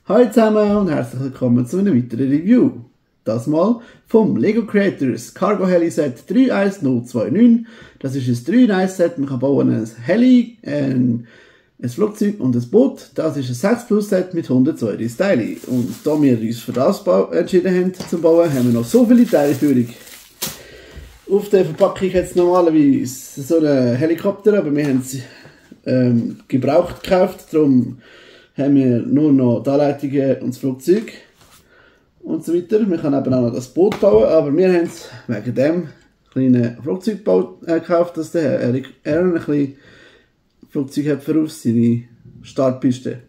Hallo zusammen und herzlich willkommen zu einer weiteren Review. Das mal vom Lego Creators Cargo Heli Set 31029. Das ist ein 3-in-1-Set. Man kann bauen ein Heli, ein Flugzeug und ein Boot. Das ist ein 6+Set mit 102 Teile. Und da wir uns für das entschieden haben zu bauen, haben wir noch so viele Teile für euch. Auf der Verpackung hat es normalerweise so einen Helikopter, aber wir haben es gebraucht gekauft. Darum haben wir nur noch die Anleitungen und das Flugzeug und so weiter. Wir können eben auch noch das Boot bauen, aber wir haben es wegen dem kleinen Flugzeugbau gekauft, dass der Aaron ein bisschen Flugzeug hat für auf seine Startpiste.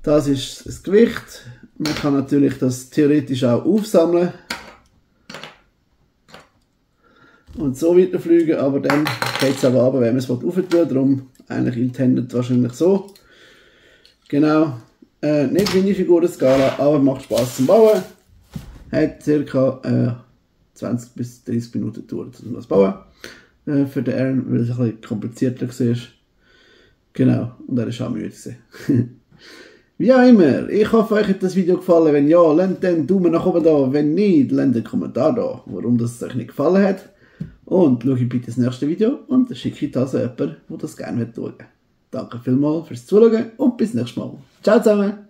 Das ist das Gewicht. Man kann natürlich das theoretisch auch aufsammeln und so weiter fliegen, aber dann geht es aber runter, wenn man es aufentun. Darum eigentlich intended wahrscheinlich so. Genau, nicht Minifiguren-Skala, aber macht Spaß zum Bauen. Hat ca. 20 bis 30 Minuten gedauert, um das zu bauen. Für den Aaron, weil es ein bisschen komplizierter war. Genau, und er war auch müde. Wie auch immer, ich hoffe, euch hat das Video gefallen. Wenn ja, lasst den Daumen nach oben da. Wenn nicht, lasst einen Kommentar da, warum das euch nicht gefallen hat. Und schaut bitte das nächste Video und schickt das an jemanden, der das gerne schauen will. Danke vielmals fürs Zuschauen und bis nächstes Mal. Ciao zusammen!